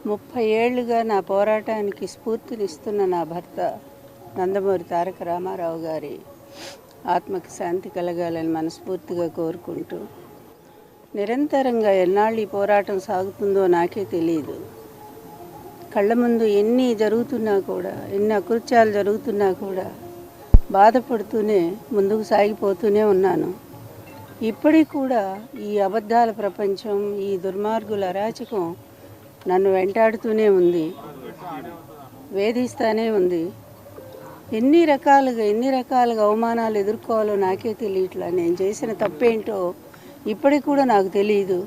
30 ఏళ్లుగా నా పోరాటానికి స్ఫూర్తినిస్తున్న నా భర్త నందమూరి తారక రామారావు గారి ఆత్మకి శాంతి కలగాలని మనస్ఫూర్తిగా కోరుకుంటూ, నిరంతరంగా ఎన్నాళ్ళు ఈ పోరాటం సాగుతుందో నాకే తెలియదు. కళ్ళ ముందు ఎన్ని జరుగుతున్నా కూడా, ఎన్ని అకృత్యాలు జరుగుతున్నా కూడా బాధపడుతూనే ముందుకు సాగిపోతూనే ఉన్నాను. ఇప్పటికి కూడా ఈ అబద్ధాల ప్రపంచం, ఈ దుర్మార్గుల అరాచకం నన్ను వెంటాడుతూనే ఉంది, వేధిస్తూనే ఉంది. ఎన్ని రకాలుగా అవమానాలు ఎదుర్కోవాలో నాకే తెలియట్లా. నేను చేసిన తప్పేంటో ఇప్పటికి కూడా నాకు తెలియదు.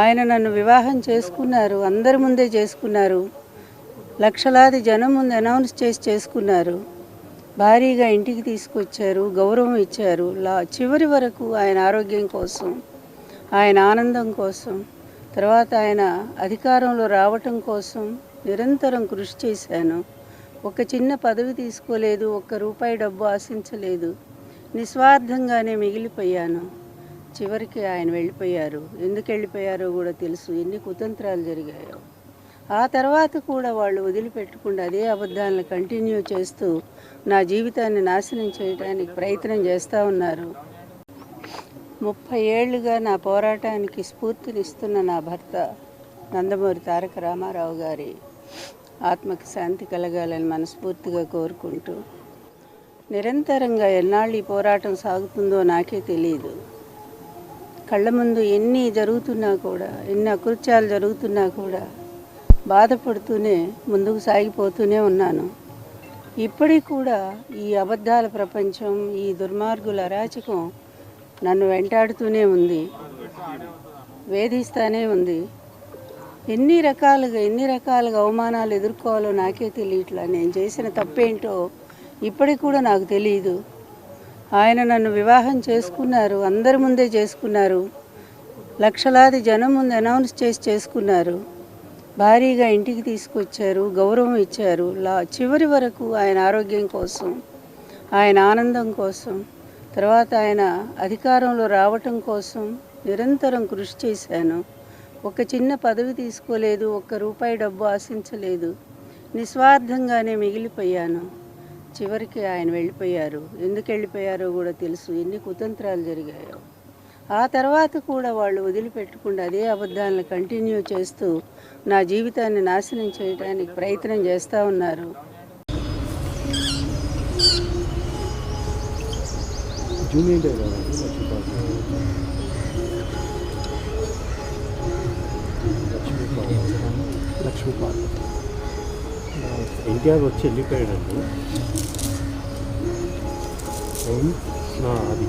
ఆయన నన్ను వివాహం చేసుకున్నారు, అందరి ముందే చేసుకున్నారు, లక్షలాది జనం ముందు అనౌన్స్ చేసి చేసుకున్నారు, భారీగా ఇంటికి తీసుకొచ్చారు, గౌరవం ఇచ్చారు. చివరి వరకు ఆయన ఆరోగ్యం కోసం, ఆయన ఆనందం కోసం, తర్వాత ఆయన అధికారంలో రావటం కోసం నిరంతరం కృషి చేశాను. ఒక చిన్న పదవి తీసుకోలేదు, ఒక్క రూపాయి డబ్బు ఆశించలేదు, నిస్వార్థంగానే మిగిలిపోయాను. చివరికి ఆయన వెళ్ళిపోయారు. ఎందుకు వెళ్ళిపోయారో కూడా తెలుసు, ఎన్ని కుతంత్రాలు జరిగాయో. ఆ తర్వాత కూడా వాళ్ళు వదిలిపెట్టకుండా అదే అబద్ధాలను కంటిన్యూ చేస్తూ నా జీవితాన్ని నాశనం చేయడానికి ప్రయత్నం చేస్తూ ఉన్నారు. 30 ఏళ్లుగా నా పోరాటానికి స్ఫూర్తినిస్తున్న నా భర్త నందమూరి తారక రామారావు గారి ఆత్మకి శాంతి కలగాలని మనస్ఫూర్తిగా కోరుకుంటూ, నిరంతరంగా ఎన్నాళ్ళు ఈ పోరాటం సాగుతుందో నాకే తెలియదు. కళ్ళ ముందు ఎన్ని జరుగుతున్నా కూడా, ఎన్ని అకృత్యాలు జరుగుతున్నా కూడా బాధపడుతూనే ముందుకు సాగిపోతూనే ఉన్నాను. ఇప్పటికి కూడా ఈ అబద్ధాల ప్రపంచం, ఈ దుర్మార్గుల అరాచకం నన్ను వెంటాడుతూనే ఉంది, వేధిస్తూనే ఉంది. ఎన్ని రకాలుగా అవమానాలు ఎదుర్కోవాలో నాకే తెలియట్లా. నేను చేసిన తప్పేంటో ఇప్పటికి కూడా నాకు తెలియదు. ఆయన నన్ను వివాహం చేసుకున్నారు, అందరి ముందే చేసుకున్నారు, లక్షలాది జనం ముందు అనౌన్స్ చేసి చేసుకున్నారు, భారీగా ఇంటికి తీసుకొచ్చారు, గౌరవం ఇచ్చారు. చివరి వరకు ఆయన ఆరోగ్యం కోసం, ఆయన ఆనందం కోసం, తర్వాత ఆయన అధికారంలో రావటం కోసం నిరంతరం కృషి చేశాను. ఒక చిన్న పదవి తీసుకోలేదు, ఒక్క రూపాయి డబ్బు ఆశించలేదు, నిస్వార్థంగానే మిగిలిపోయాను. చివరికి ఆయన వెళ్ళిపోయారు. ఎందుకు వెళ్ళిపోయారో కూడా తెలుసు, ఎన్ని కుతంత్రాలు జరిగాయో. ఆ తర్వాత కూడా వాళ్ళు వదిలిపెట్టకుండా అదే అబద్ధాలను కంటిన్యూ చేస్తూ నా జీవితాన్ని నాశనం చేయడానికి ప్రయత్నం చేస్తూ ఉన్నారు. లక్ష్మీపాల్ ఎన్టీఆర్ వచ్చి వెళ్ళిపోయాడండి. అది